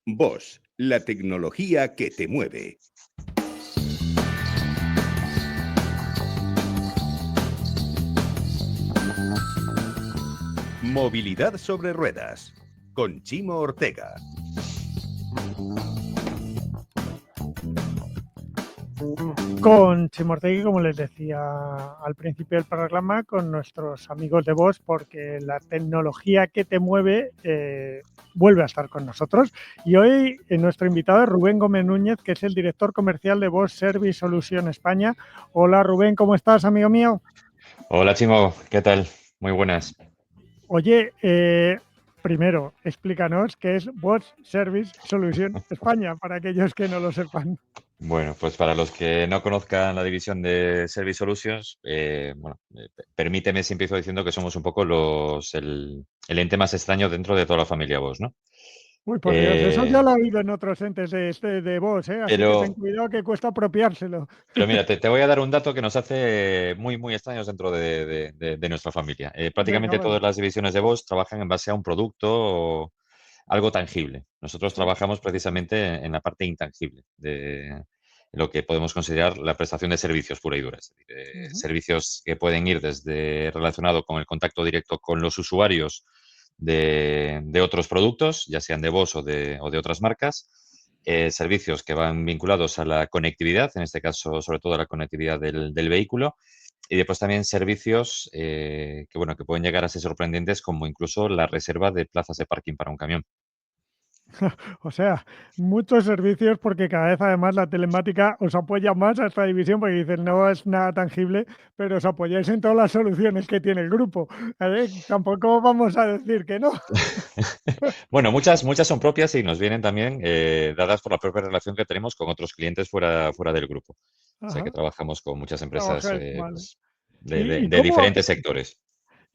Bosch, la tecnología que te mueve. Movilidad sobre ruedas, con Chimo Ortega. Con Chimo Ortega, como les decía al principio del programa, con nuestros amigos de Bosch, porque la tecnología que te mueve vuelve a estar con nosotros. Y hoy nuestro invitado es Rubén Gómez Núñez, que es el director comercial de Bosch Service Solution España. Hola Rubén, ¿cómo estás, amigo mío? Hola Chimo, ¿qué tal? Muy buenas. Oye, primero, explícanos qué es Bosch Service Solution España, para aquellos que no lo sepan. Bueno, pues para los que no conozcan la división de Service Solutions, permíteme si empiezo diciendo que somos un poco el ente más extraño dentro de toda la familia Bosch, ¿no? Uy, por Dios, eso ya Eh, lo he oído en otros entes de Vox, ¿eh? Así que ten pero, cuidado que cuesta apropiárselo. pero mira, te voy a dar un dato que nos hace muy, muy extraños dentro de nuestra familia. Venga, Prácticamente vale. todas las divisiones de Bosch trabajan en base a un producto o algo tangible. Nosotros Sí. trabajamos precisamente en la parte intangible de lo que podemos considerar la prestación de servicios pura y dura. Es decir, Ujú. servicios que pueden ir desde relacionado con el contacto directo con los usuarios de otros productos, ya sean de Bosch o de otras marcas. Servicios que van vinculados a la conectividad, en este caso sobre todo a la conectividad del vehículo, y después también servicios que pueden llegar a ser sorprendentes, como incluso la reserva de plazas de parking para un camión. O sea, muchos servicios porque cada vez además la telemática os apoya más a esta división porque dicen no es nada tangible, pero os apoyáis en todas las soluciones que tiene el grupo. Tampoco vamos a decir que no. Bueno, muchas son propias y nos vienen también dadas por la propia relación que tenemos con otros clientes fuera del grupo. O sea que Ajá, trabajamos con muchas empresas trabajáis, vale. pues, ¿Y, y de cómo, diferentes sectores.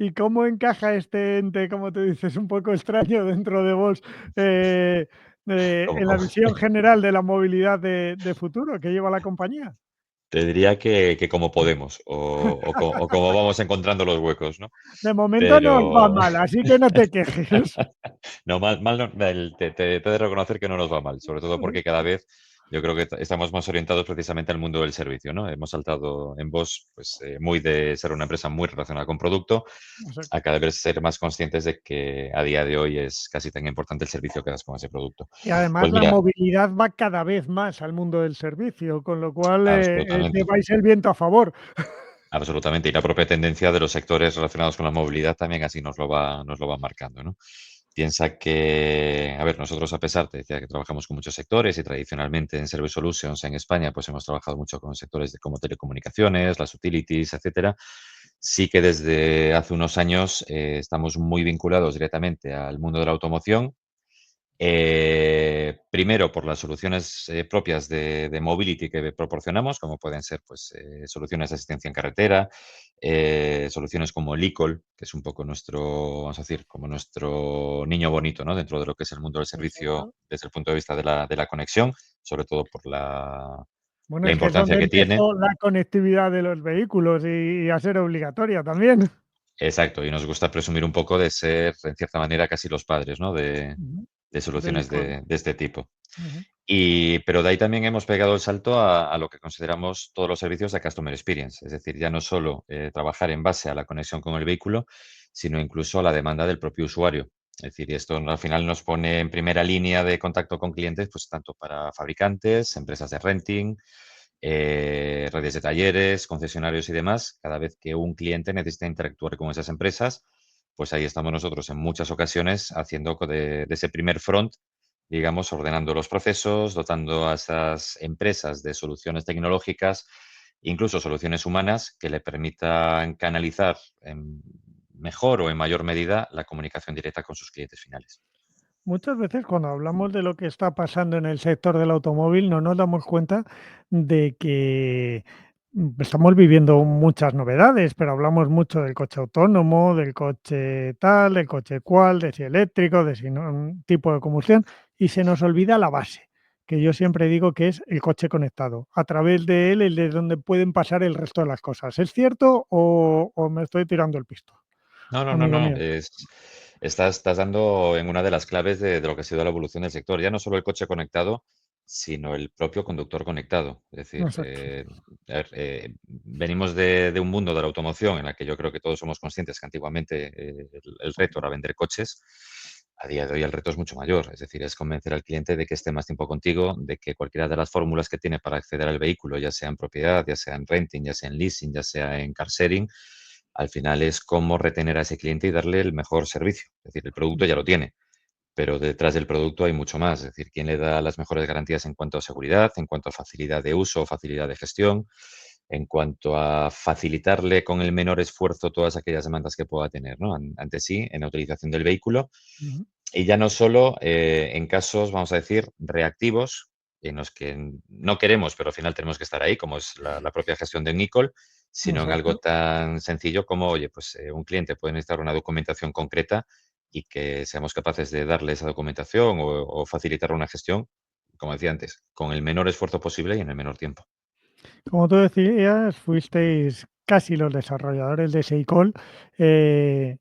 ¿Y cómo encaja este ente, como tú dices, un poco extraño dentro de vos, eh, Como, en la visión general de la movilidad de futuro que lleva la compañía? te diría que como podemos o como vamos encontrando los huecos, ¿no? De momento no os va Pero mal, así que no te quejes. no, mal no, te he de reconocer que no nos va mal, sobre todo porque cada vez yo creo que estamos más orientados precisamente al mundo del servicio, ¿no? Hemos saltado en Bosch, pues muy de ser una empresa muy relacionada con producto a Exacto. cada vez ser más conscientes de que a día de hoy es casi tan importante el servicio que das con ese producto. Y además Pues la mira, movilidad va cada vez más al mundo del servicio, con lo cual absolutamente. lleváis el viento a favor. Absolutamente, y la propia tendencia de los sectores relacionados con la movilidad también así nos lo va marcando, ¿no? Piensa que, a ver, nosotros a pesar, te decía que trabajamos con muchos sectores y tradicionalmente en Service Solutions en España, pues hemos trabajado mucho con sectores como telecomunicaciones, las utilities, etcétera. Sí que desde hace unos años estamos muy vinculados directamente al mundo de la automoción, primero por las soluciones propias de mobility que proporcionamos, como pueden ser pues, soluciones de asistencia en carretera, soluciones como el eCall, que es un poco nuestro, vamos a decir, como nuestro niño bonito, ¿no? Dentro de lo que es el mundo del servicio Exacto. desde el punto de vista de la conexión, sobre todo por Bueno, la es que es importancia donde que tiene. empezó la conectividad de los vehículos y a ser obligatoria también. Exacto, y nos gusta presumir un poco de ser, en cierta manera, casi los padres, ¿no? Ujú. De Del soluciones icono. de este tipo. Ujú. Pero de ahí también hemos pegado el salto a lo que consideramos todos los servicios de Customer Experience, es decir, ya no solo trabajar en base a la conexión con el vehículo, sino incluso a la demanda del propio usuario. Es decir, y esto al final nos pone en primera línea de contacto con clientes, pues tanto para fabricantes, empresas de renting, redes de talleres, concesionarios y demás. Cada vez que un cliente necesita interactuar con esas empresas, pues ahí estamos nosotros en muchas ocasiones haciendo de ese primer front, digamos, ordenando los procesos, dotando a esas empresas de soluciones tecnológicas, incluso soluciones humanas que le permitan canalizar en mejor o en mayor medida la comunicación directa con sus clientes finales. Muchas veces cuando hablamos de lo que está pasando en el sector del automóvil no nos damos cuenta de que estamos viviendo muchas novedades, pero hablamos mucho del coche autónomo, del coche tal, del coche cual, de si eléctrico, de si no, un tipo de combustión, y se nos olvida la base, que yo siempre digo que es el coche conectado. A través de él es de donde pueden pasar el resto de las cosas. ¿Es cierto o me estoy tirando el pisto, No, no, no, amigo no. mío? estás dando en una de las claves de lo que ha sido la evolución del sector. Ya no solo el coche conectado, sino el propio conductor conectado. Es decir, Exacto. a ver, venimos de un mundo de la automoción en la que yo creo que todos somos conscientes que antiguamente el reto era vender coches. A día de hoy el reto es mucho mayor, es decir, es convencer al cliente de que esté más tiempo contigo, de que cualquiera de las fórmulas que tiene para acceder al vehículo, ya sea en propiedad, ya sea en renting, ya sea en leasing, ya sea en car sharing, al final es cómo retener a ese cliente y darle el mejor servicio. Es decir, el producto ya lo tiene, pero detrás del producto hay mucho más. Es decir, quién le da las mejores garantías en cuanto a seguridad, en cuanto a facilidad de uso, facilidad de gestión, en cuanto a facilitarle con el menor esfuerzo todas aquellas demandas que pueda tener, ¿no? Ante sí en la utilización del vehículo. Ujú. Y ya no solo en casos, vamos a decir, reactivos, en los que no queremos, pero al final tenemos que estar ahí, como es la propia gestión de Nicol, sino en algo Exacto. tan sencillo como, oye, pues un cliente puede necesitar una documentación concreta y que seamos capaces de darle esa documentación o facilitar una gestión, como decía antes, con el menor esfuerzo posible y en el menor tiempo. Como tú decías, fuisteis casi los desarrolladores de ese iCall, eh,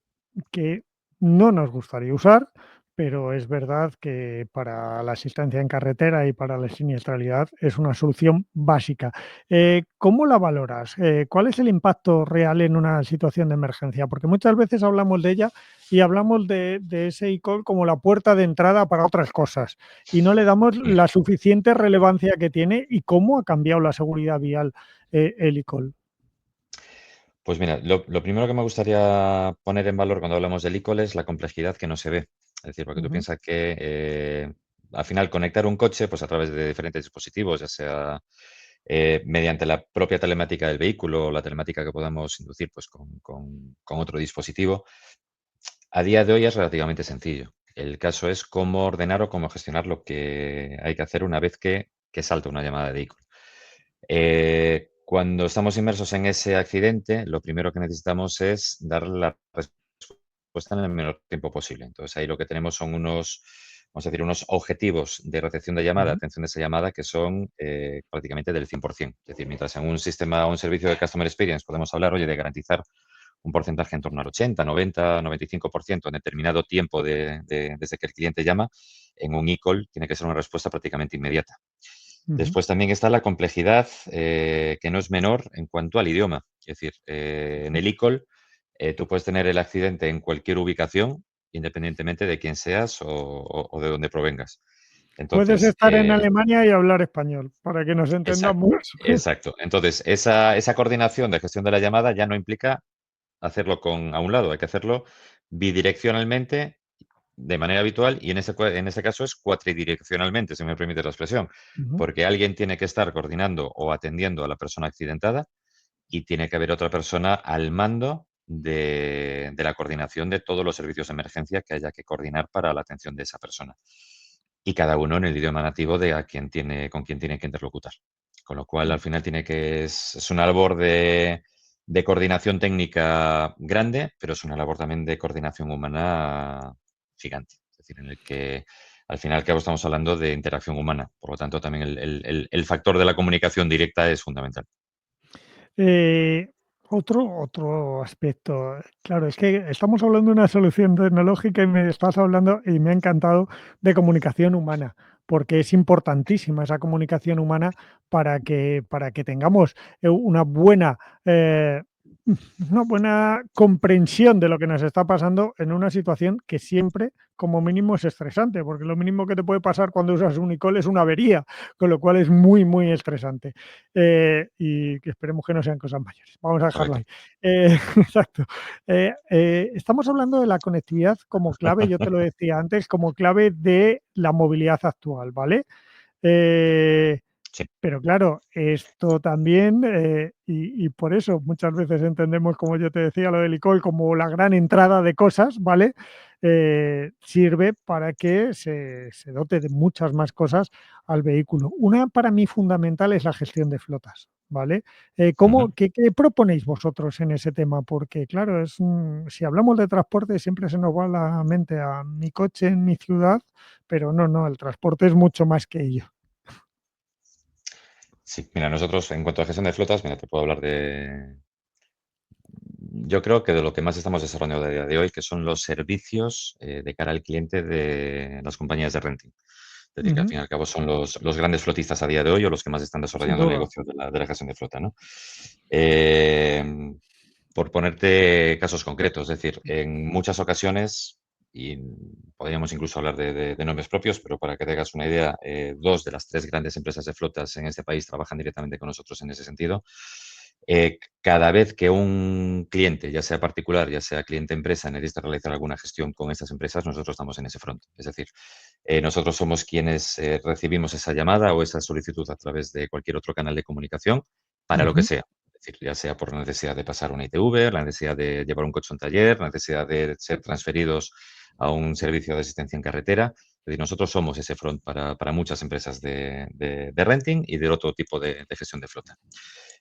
que no nos gustaría usar, pero es verdad que para la asistencia en carretera y para la siniestralidad es una solución básica. ¿Cómo la valoras? ¿Cuál es el impacto real en una situación de emergencia? Porque muchas veces hablamos de ella y hablamos de ese iCall como la puerta de entrada para otras cosas y no le damos Mm. la suficiente relevancia que tiene y cómo ha cambiado la seguridad vial el iCall. Pues mira, lo primero que me gustaría poner en valor cuando hablamos del e-call es la complejidad que no se ve. Es decir, porque tú Ujú, piensas que al final conectar un coche pues a través de diferentes dispositivos, ya sea mediante la propia telemática del vehículo o la telemática que podamos inducir pues con otro dispositivo, a día de hoy es relativamente sencillo. El caso es cómo ordenar o cómo gestionar lo que hay que hacer una vez que salta una llamada de vehículo. Cuando estamos inmersos en ese accidente, lo primero que necesitamos es dar la respuesta en el menor tiempo posible. Entonces, ahí lo que tenemos son unos, vamos a decir, unos objetivos de recepción de llamada, ujú, atención de esa llamada, que son prácticamente del 100%. Es decir, mientras en un sistema o un servicio de Customer Experience podemos hablar, oye, de garantizar un porcentaje en torno al 80, 90, 95% en determinado tiempo desde que el cliente llama, en un e-call tiene que ser una respuesta prácticamente inmediata. ujú. Después también está la complejidad, que no es menor en cuanto al idioma. Es decir, en el e-call tú puedes tener el accidente en cualquier ubicación, independientemente de quién seas o de dónde provengas. Puedes Entonces, estar en Alemania y hablar español, para que nos exacto, entendamos. exacto. Entonces, esa coordinación de gestión de la llamada ya no implica hacerlo a un lado, hay que hacerlo bidireccionalmente de manera habitual y en ese caso es cuatridireccionalmente, si me permite la expresión, Ujú. porque alguien tiene que estar coordinando o atendiendo a la persona accidentada y tiene que haber otra persona al mando de la coordinación de todos los servicios de emergencia que haya que coordinar para la atención de esa persona. Y cada uno en el idioma nativo de con quien tiene que interlocutar. Con lo cual, al final, es una labor de coordinación técnica grande, pero es una labor también de coordinación humana gigante. Es decir, en el que al final, que estamos hablando de interacción humana. Por lo tanto, también el factor de la comunicación directa es fundamental. Eh, otro aspecto, claro, es que estamos hablando de una solución tecnológica y me estás hablando, y me ha encantado, de comunicación humana, porque es importantísima esa comunicación humana para que tengamos eh, una buena comprensión de lo que nos está pasando en una situación que siempre, como mínimo, es estresante, porque lo mínimo que te puede pasar cuando usas un iCall es una avería, con lo cual es muy, muy estresante. Y que esperemos que no sean cosas mayores. Vamos a dejarlo Correcto. ahí. Exacto. Estamos hablando de la conectividad como clave, yo te lo decía antes, como clave de la movilidad actual, ¿vale? Eh, Sí. pero claro, esto también, y por eso muchas veces entendemos, como yo te decía, lo del e-call como la gran entrada de cosas, ¿vale? Sirve para que se dote de muchas más cosas al vehículo. Una para mí fundamental es la gestión de flotas, ¿vale? Ujú. ¿Qué proponéis vosotros en ese tema? Porque claro, si hablamos de transporte siempre se nos va la mente a mi coche en mi ciudad, pero no, no, el transporte es mucho más que ello. Sí, mira, nosotros en cuanto a gestión de flotas, mira, te puedo hablar yo creo que de lo que más estamos desarrollando a día de hoy, que son los servicios de cara al cliente de las compañías de renting. Es decir, que al Ujú, fin y al cabo son los grandes flotistas a día de hoy o los que más están sin desarrollando el duda. negocio de la gestión de flota, ¿no? Eh, por ponerte casos concretos, es decir, en muchas ocasiones, y podríamos incluso hablar de nombres propios, pero para que te hagas una idea, dos de las tres grandes empresas de flotas en este país trabajan directamente con nosotros en ese sentido. Cada vez que un cliente, ya sea particular, ya sea cliente empresa, necesita realizar alguna gestión con estas empresas, nosotros estamos en ese front. Es decir, nosotros somos quienes recibimos esa llamada o esa solicitud a través de cualquier otro canal de comunicación para lo que Ujú. sea. Es decir, ya sea por la necesidad de pasar una ITV, la necesidad de llevar un coche a un taller, la necesidad de ser transferidos a un servicio de asistencia en carretera. Es decir, nosotros somos ese front para muchas empresas de renting y de otro tipo de gestión de flota.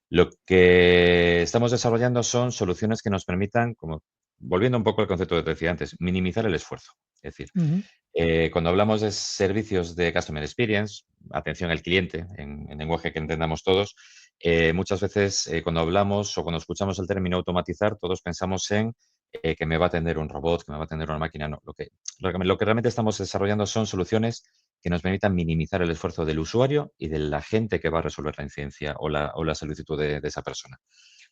Lo que estamos desarrollando son soluciones que nos permitan, como volviendo un poco al concepto que te decía antes, minimizar el esfuerzo. Es decir, Ujú. cuando hablamos de servicios de Customer Experience, atención al cliente, en lenguaje que entendamos todos, muchas veces cuando hablamos o cuando escuchamos el término automatizar, todos pensamos en que me va a atender un robot, que me va a atender una máquina. No, lo que realmente estamos desarrollando son soluciones que nos permitan minimizar el esfuerzo del usuario y de la gente que va a resolver la incidencia o la solicitud de esa persona.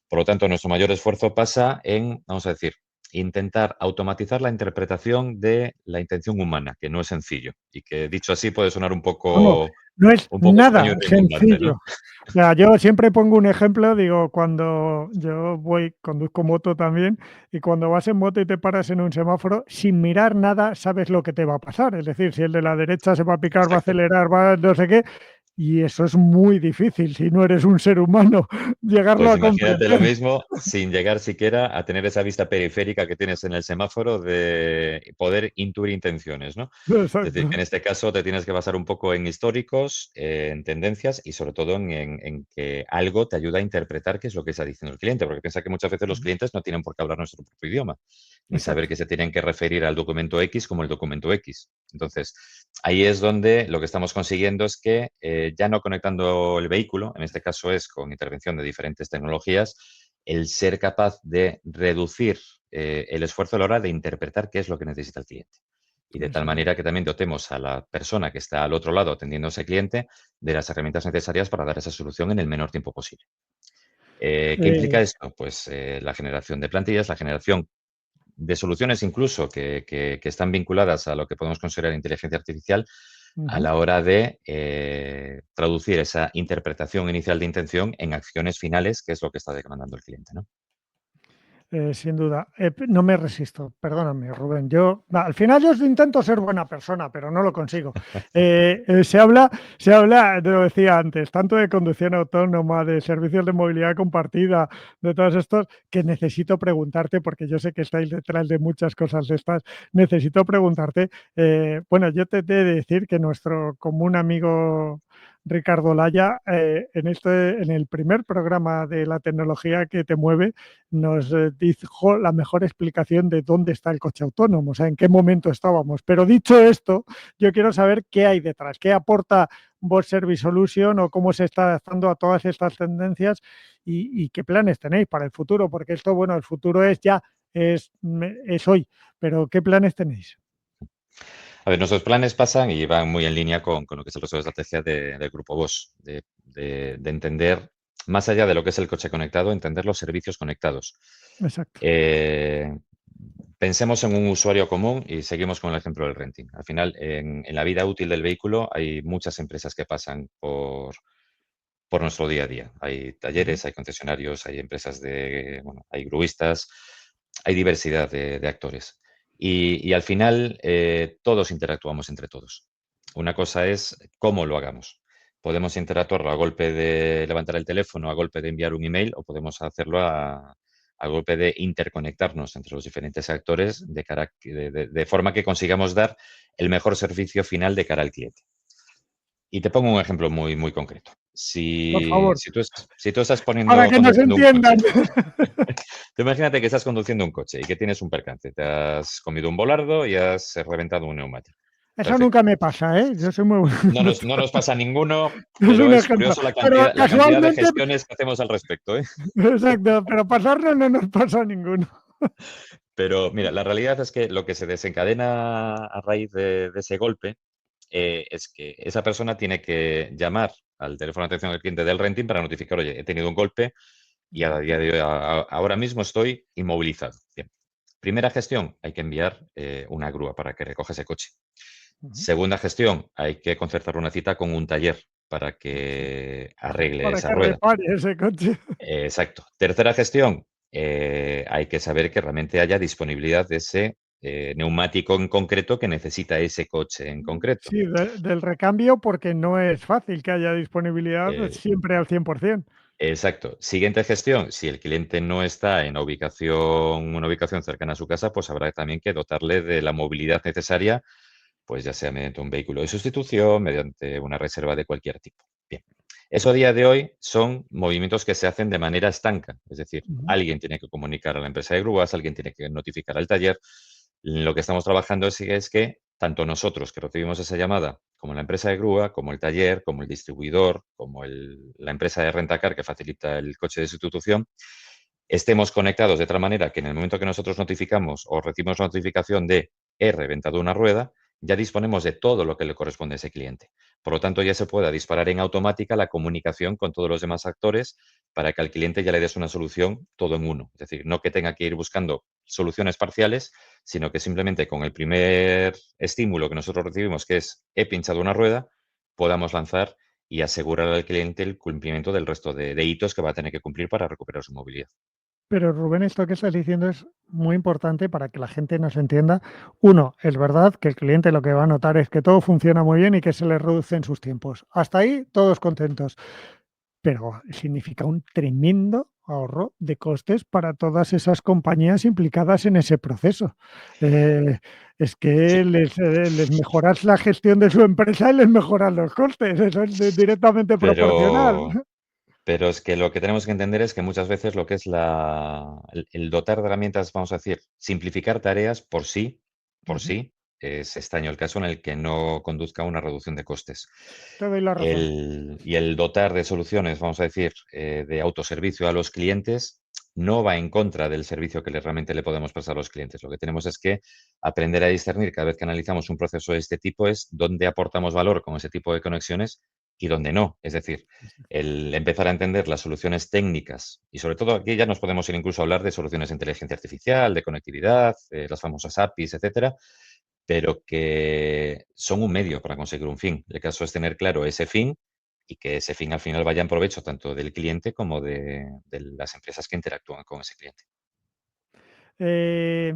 Por lo tanto, nuestro mayor esfuerzo pasa en, vamos a decir, intentar automatizar la interpretación de la intención humana, que no es sencillo y que dicho así puede sonar un Vamos, poco, no es un poco nada extraño y rimbombante, sencillo. ¿no? O sea, yo siempre pongo un ejemplo, digo, cuando yo conduzco moto también, y cuando vas en moto y te paras en un semáforo, sin mirar nada, sabes lo que te va a pasar. Es decir, si el de la derecha se va a picar, va a Exacto. acelerar, va no sé qué, y eso es muy difícil, si no eres un ser humano, llegarlo Pues a imagínate lo comprender. mismo sin llegar siquiera a tener esa vista periférica que tienes en el semáforo de poder intuir intenciones, ¿no? Es decir, que Exacto, en este caso te tienes que basar un poco en históricos, en tendencias y sobre todo en que algo te ayuda a interpretar qué es lo que está diciendo el cliente, porque piensa que muchas veces los ujú, clientes no tienen por qué hablar nuestro propio idioma, ni saber exacto. que se tienen que referir al documento X como el documento X. Entonces, ahí es donde lo que estamos consiguiendo es que ya no conectando el vehículo, en este caso es con intervención de diferentes tecnologías, el ser capaz de reducir el esfuerzo a la hora de interpretar qué es lo que necesita el cliente. Y de tal Eso es. manera que también dotemos a la persona que está al otro lado atendiendo a ese cliente de las herramientas necesarias para dar esa solución en el menor tiempo posible. ¿Qué Eh, implica esto? Pues la generación de plantillas, la generación de soluciones incluso que están vinculadas a lo que podemos considerar inteligencia artificial a ujú. la hora de traducir esa interpretación inicial de intención en acciones finales, que es lo que está demandando el cliente, ¿no? Sin duda. No me resisto, perdóname, Rubén. Al final yo intento ser buena persona, pero no lo consigo. Se habla, te lo decía antes, tanto de conducción autónoma, de servicios de movilidad compartida, de todos estos, que necesito preguntarte, porque yo sé que estáis detrás de muchas cosas de estas, necesito preguntarte. Bueno, yo te he de decir que nuestro común amigo Ricardo Laya, en el primer programa de la tecnología que te mueve, nos dijo la mejor explicación de dónde está el coche autónomo, o sea, en qué momento estábamos. Pero dicho esto, yo quiero saber qué hay detrás, qué aporta Bot Service Solution o cómo se está adaptando a todas estas tendencias y qué planes tenéis para el futuro, porque esto, bueno, el futuro es ya, es hoy, pero ¿qué planes tenéis? A ver, nuestros planes pasan y van muy en línea con lo que es el resto de estrategia del grupo Bosch, de entender, más allá de lo que es el coche conectado, entender los servicios conectados. Exacto. Eh, Pensemos en un usuario común y seguimos con el ejemplo del renting. Al final, en la vida útil del vehículo hay muchas empresas que pasan por nuestro día a día. Hay Ujú. talleres, hay concesionarios, hay empresas bueno, hay gruistas, hay diversidad de actores. Y al final, todos interactuamos entre todos. Una cosa es cómo lo hagamos. Podemos interactuar a golpe de levantar el teléfono, a golpe de enviar un email, o podemos hacerlo a golpe de interconectarnos entre los diferentes actores de forma que consigamos dar el mejor servicio final de cara al cliente. Y te pongo un ejemplo muy, muy concreto. Por Si, favor, si tú, si tú estás para que nos conduciendo un entiendan. coche, tú imagínate que estás conduciendo un coche y que tienes un percance. Te has comido un volardo y has reventado un neumático. Eso Perfecto. nunca me pasa, ¿eh? Yo soy muy No nos pasa a ninguno, es pero un es ejemplo. curioso la Pero cantidad de casualmente, gestiones que hacemos al respecto, ¿eh? exacto, pero pasarnos no nos pasa a ninguno. Pero mira, la realidad es que lo que se desencadena a raíz de ese golpe es que esa persona tiene que llamar al teléfono de atención al cliente del renting para notificar, oye, he tenido un golpe y a día de hoy, ahora mismo estoy inmovilizado. Bien. Primera gestión, hay que enviar una grúa para que recoja ese coche. Ujú. Segunda gestión, hay que concertar una cita con un taller para que arregle Para esa que rueda. repare ese coche. Exacto. Tercera gestión, hay que saber que realmente haya disponibilidad de ese neumático en concreto que necesita ese coche en concreto. Sí, del recambio, porque no es fácil que haya disponibilidad Eh, siempre al 100%. exacto. Siguiente gestión, si el cliente no está en una ubicación cercana a su casa, pues habrá también que dotarle de la movilidad necesaria, pues ya sea mediante un vehículo de sustitución, mediante una reserva de cualquier tipo. Bien. Eso a día de hoy son movimientos que se hacen de manera estanca, es decir, Ujú. alguien tiene que comunicar a la empresa de grúas, alguien tiene que notificar al taller. Lo que estamos trabajando es que tanto nosotros que recibimos esa llamada, como la empresa de grúa, como el taller, como el distribuidor, como la empresa de rentacar que facilita el coche de sustitución, estemos conectados de tal manera que en el momento que nosotros notificamos o recibimos notificación de he reventado una rueda, ya disponemos de todo lo que le corresponde a ese cliente. Por lo tanto, ya se pueda disparar en automática la comunicación con todos los demás actores para que al cliente ya le des una solución todo en uno. Es decir, no que tenga que ir buscando soluciones parciales, sino que simplemente con el primer estímulo que nosotros recibimos, que es he pinchado una rueda, podamos lanzar y asegurar al cliente el cumplimiento del resto de hitos que va a tener que cumplir para recuperar su movilidad. Pero Rubén, esto que estás diciendo es muy importante para que la gente nos entienda. Uno, es verdad que el cliente lo que va a notar es que todo funciona muy bien y que se le reducen sus tiempos. Hasta ahí, todos contentos. Pero significa un tremendo ahorro de costes para todas esas compañías implicadas en ese proceso. Eh, es Sí, que les mejoras la gestión de su empresa y les mejoras los costes. Eso es directamente proporcional. pero Pero es que lo que tenemos que entender es que muchas veces lo que es el dotar de herramientas, vamos a decir, simplificar tareas por Ujú. sí, es extraño el caso en el que no conduzca a una reducción de costes. Te doy la razón. El dotar de soluciones, vamos a decir, de autoservicio a los clientes, no va en contra del servicio que realmente le podemos prestar a los clientes. Lo que tenemos es que aprender a discernir cada vez que analizamos un proceso de este tipo es dónde aportamos valor con ese tipo de conexiones y dónde no. Es decir, el empezar a entender las soluciones técnicas y sobre todo aquí ya nos podemos ir incluso a hablar de soluciones de inteligencia artificial, de conectividad, las famosas APIs, etcétera, pero que son un medio para conseguir un fin. El caso es tener claro ese fin y que ese fin al final vaya en provecho tanto del cliente como de las empresas que interactúan con ese cliente. Eh,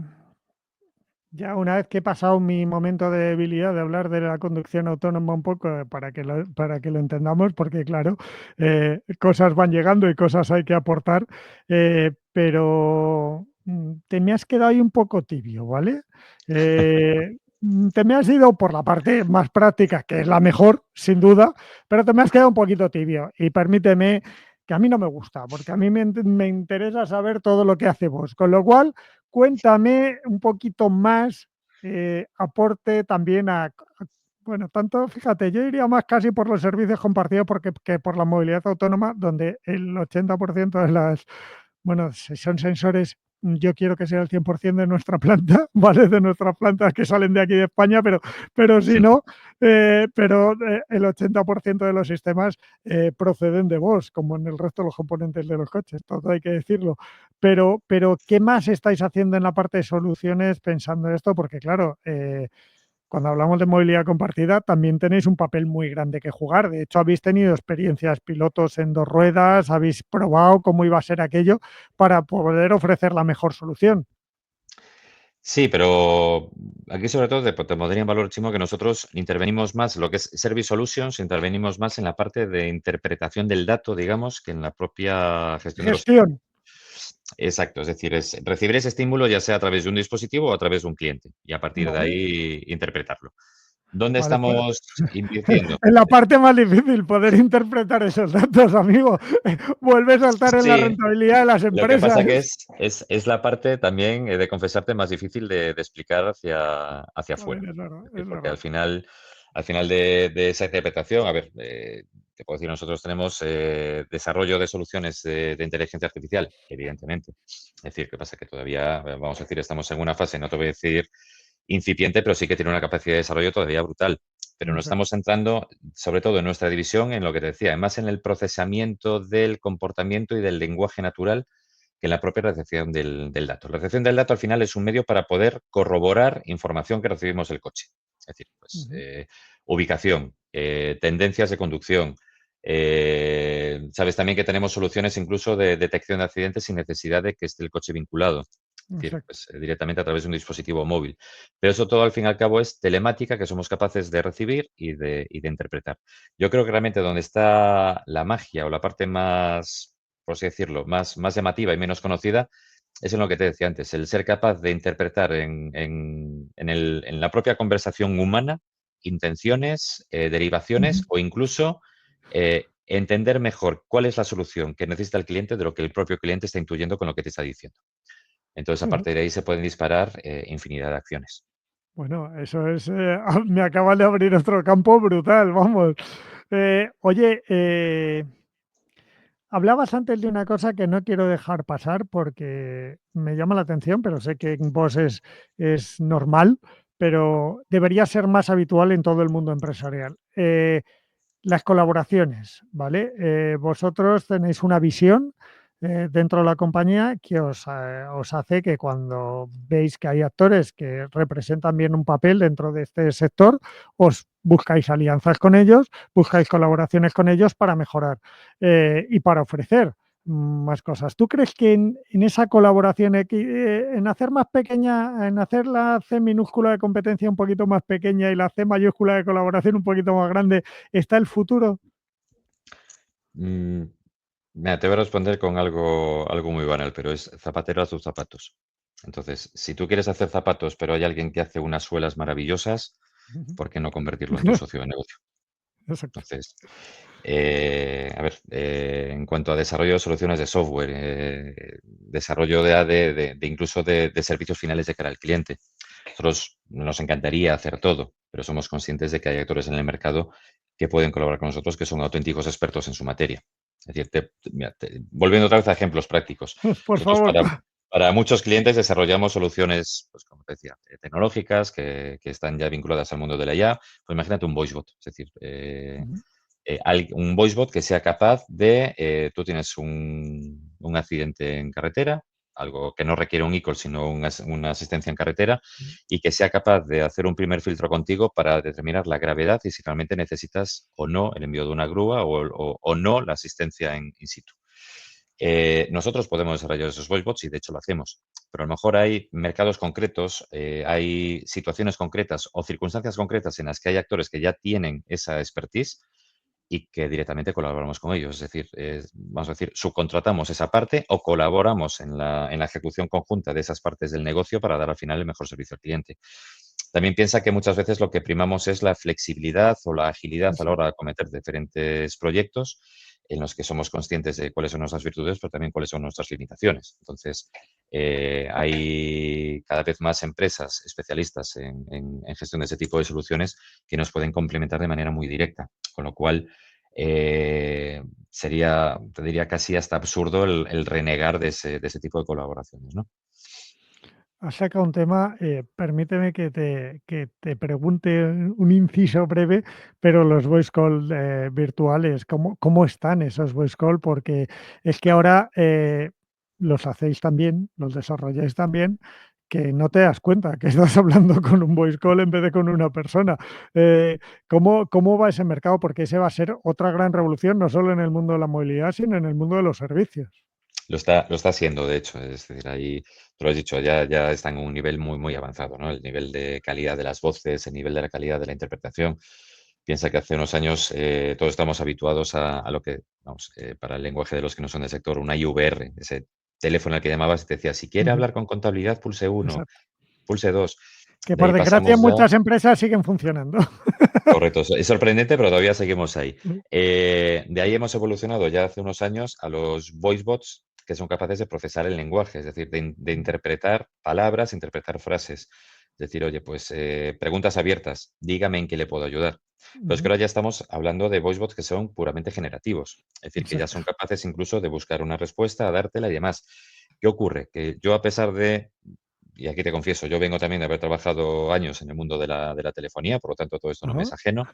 ya una vez que he pasado mi momento de debilidad de hablar de la conducción autónoma un poco para que lo entendamos, porque claro, cosas van llegando y cosas hay que aportar, pero te me has quedado ahí un poco tibio, ¿vale? Te me has ido por la parte más práctica, que es la mejor, sin duda, pero te me has quedado un poquito tibio. Y permíteme que a mí no me gusta, porque a mí me interesa saber todo lo que hacemos. Con lo cual, cuéntame un poquito más, aporte también bueno, tanto, fíjate, yo iría más casi por los servicios compartidos porque, que por la movilidad autónoma, donde el 80% de las, bueno, si son sensores, yo quiero que sea el 100% de nuestra planta, ¿vale? De nuestras plantas que salen de aquí de España, pero si no, el 80% de los sistemas proceden de vos, como en el resto de los componentes de los coches, todo hay que decirlo. Pero ¿qué más estáis haciendo en la parte de soluciones pensando en esto? Porque claro, cuando hablamos de movilidad compartida, también tenéis un papel muy grande que jugar. De hecho, habéis tenido experiencias pilotos en dos ruedas, habéis probado cómo iba a ser aquello para poder ofrecer la mejor solución. Sí, pero aquí sobre todo te pondría en valor, Chimo, que nosotros intervenimos más, lo que es Service Solutions, intervenimos más en la parte de interpretación del dato, digamos, que en la propia gestión de los. Gestión. Exacto, es decir, es recibir ese estímulo ya sea a través de un dispositivo o a través de un cliente y a partir de Vale. ahí interpretarlo. ¿Dónde Vale, pues estamos invirtiendo? en la parte más difícil, poder interpretar esos datos, amigo. Vuelve a saltar en la Sí, rentabilidad de las lo que pasa que empresas. es la parte también, de confesarte, más difícil de explicar hacia Joder, afuera. es verdad, Es decir, es porque verdad. al final de esa interpretación, a ver, te puedo decir, nosotros tenemos desarrollo de soluciones de inteligencia artificial, evidentemente. Es decir, ¿qué pasa? Que todavía, vamos a decir, estamos en una fase, no te voy a decir incipiente, pero sí que tiene una capacidad de desarrollo todavía brutal. Pero nos Exacto. estamos centrando, sobre todo en nuestra división, en lo que te decía, más en el procesamiento del comportamiento y del lenguaje natural que en la propia recepción del dato. La recepción del dato al final es un medio para poder corroborar información que recibimos del coche. Es decir, pues, Ujú. ubicación, tendencias de conducción. Sabes también que tenemos soluciones incluso de detección de accidentes sin necesidad de que esté el coche vinculado. Es decir, Exacto. pues, directamente a través de un dispositivo móvil. Pero eso todo al fin y al cabo es telemática que somos capaces de recibir y de interpretar. Yo creo que realmente donde está la magia o la parte más, por así decirlo, más llamativa y menos conocida, es en lo que te decía antes, el ser capaz de interpretar en la propia conversación humana intenciones, derivaciones Ujú. o incluso entender mejor cuál es la solución que necesita el cliente de lo que el propio cliente está intuyendo con lo que te está diciendo. Entonces, a partir de ahí se pueden disparar infinidad de acciones. Bueno, eso es, me acabas de abrir otro campo brutal, vamos. Oye, hablabas antes de una cosa que no quiero dejar pasar porque me llama la atención, pero sé que en vos es normal, pero debería ser más habitual en todo el mundo empresarial. Las colaboraciones, ¿vale? Vosotros tenéis una visión dentro de la compañía que os hace que cuando veis que hay actores que representan bien un papel dentro de este sector, os buscáis alianzas con ellos, buscáis colaboraciones con ellos para mejorar y para ofrecer más cosas. ¿Tú crees que en esa colaboración, en hacer más pequeña, en hacer la C minúscula de competencia un poquito más pequeña y la C mayúscula de colaboración un poquito más grande, está el futuro? Mm, Mira, te voy a responder con algo muy banal, pero es zapatero a tus zapatos. Entonces, si tú quieres hacer zapatos, pero hay alguien que hace unas suelas maravillosas, ¿por qué no convertirlo en tu socio de negocio? Exacto. Entonces, a ver, en cuanto a desarrollo de soluciones de software, desarrollo de incluso de servicios finales de cara al cliente. Nosotros nos encantaría hacer todo, pero somos conscientes de que hay actores en el mercado que pueden colaborar con nosotros que son auténticos expertos en su materia. Es decir, mira, volviendo otra vez a ejemplos prácticos. Por Nosotros favor. para muchos clientes desarrollamos soluciones, pues como te decía, tecnológicas que están ya vinculadas al mundo de la IA. Pues imagínate un voicebot, es decir, Ujú. un voicebot que sea capaz de, tú tienes un accidente en carretera, algo que no requiere un eCall, sino una asistencia en carretera, y que sea capaz de hacer un primer filtro contigo para determinar la gravedad y si realmente necesitas o no el envío de una grúa o no la asistencia in situ. Nosotros podemos desarrollar esos voicebots y de hecho lo hacemos, pero a lo mejor hay mercados concretos, hay situaciones concretas o circunstancias concretas en las que hay actores que ya tienen esa expertise y que directamente colaboramos con ellos. Es decir, vamos a decir, subcontratamos esa parte o colaboramos en la ejecución conjunta de esas partes del negocio para dar al final el mejor servicio al cliente. También piensa que muchas veces lo que primamos es la flexibilidad o la agilidad a la hora de acometer diferentes proyectos en los que somos conscientes de cuáles son nuestras virtudes, pero también cuáles son nuestras limitaciones. Entonces, hay cada vez más empresas especialistas en gestión de ese tipo de soluciones que nos pueden complementar de manera muy directa, con lo cual sería, te diría, casi hasta absurdo el renegar de ese tipo de colaboraciones, ¿no? Has sacado un tema, permíteme que te pregunte un inciso breve, pero los voice call virtuales, ¿cómo están esos voice call? Porque es que ahora los hacéis también, los desarrolláis también, que no te das cuenta que estás hablando con un voice call en vez de con una persona. ¿Cómo va ese mercado? Porque ese va a ser otra gran revolución, no solo en el mundo de la movilidad, sino en el mundo de los servicios. Lo está haciendo, de hecho. Es decir, ahí, tú lo has dicho, ya está en un nivel muy, muy avanzado, ¿no? El nivel de calidad de las voces, el nivel de la calidad de la interpretación. Piensa que hace unos años todos estamos habituados a lo que, vamos, para el lenguaje de los que no son del sector, una IVR, ese teléfono al que llamabas y te decía, si quiere Ujú. hablar con contabilidad, pulse uno, Exacto. pulse 2. Que De por ahí desgracia pasamos ya. muchas empresas siguen funcionando. Correcto, es sorprendente, pero todavía seguimos ahí. Mm. De ahí hemos evolucionado ya hace unos años a los voice bots, que son capaces de procesar el lenguaje, es decir, de interpretar palabras, interpretar frases. Es decir, oye, pues preguntas abiertas, dígame en qué le puedo ayudar. Pero es que Ujú. ahora ya estamos hablando de voice bots que son puramente generativos, es decir, que ya Exacto. son capaces incluso de buscar una respuesta, dártela y demás. ¿Qué ocurre? Que yo, a pesar de, y aquí te confieso, yo vengo también de haber trabajado años en el mundo de la telefonía, por lo tanto todo esto no me Ajá. es ajeno,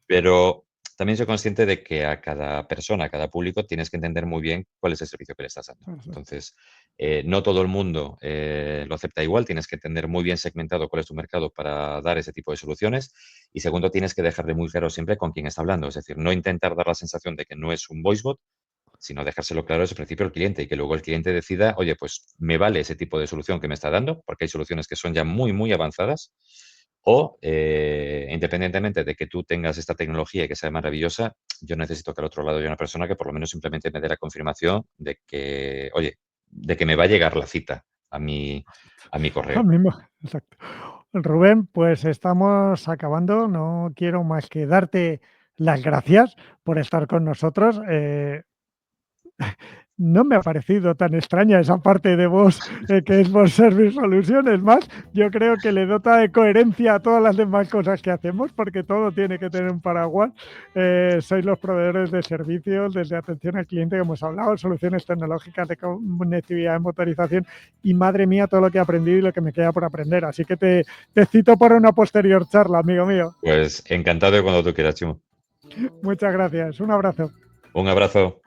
pero también soy consciente de que a cada persona, a cada público, tienes que entender muy bien cuál es el servicio que le estás dando. Exacto. Entonces, no todo el mundo lo acepta igual, tienes que tener muy bien segmentado cuál es tu mercado para dar ese tipo de soluciones. Y segundo, tienes que dejarle muy claro siempre con quién está hablando. Es decir, no intentar dar la sensación de que no es un voice bot, sino dejárselo claro desde el principio al cliente y que luego el cliente decida, oye, pues me vale ese tipo de solución que me está dando, porque hay soluciones que son ya muy, muy avanzadas, o independientemente de que tú tengas esta tecnología y que sea maravillosa, yo necesito que al otro lado haya una persona que por lo menos simplemente me dé la confirmación de que, oye, de que me va a llegar la cita a mi Lo correo. mismo, exacto. Rubén, pues estamos acabando. No quiero más que darte las gracias por estar con nosotros. No me ha parecido tan extraña esa parte de voz que es Voice Service Solutions. Más, yo creo que le dota de coherencia a todas las demás cosas que hacemos, porque todo tiene que tener un paraguas. Sois los proveedores de servicios, desde atención al cliente que hemos hablado, soluciones tecnológicas de conectividad de motorización y madre mía todo lo que he aprendido y lo que me queda por aprender. Así que te cito para una posterior charla, amigo mío. Pues encantado de cuando tú quieras, Chimo. Muchas gracias. Un abrazo. Un abrazo.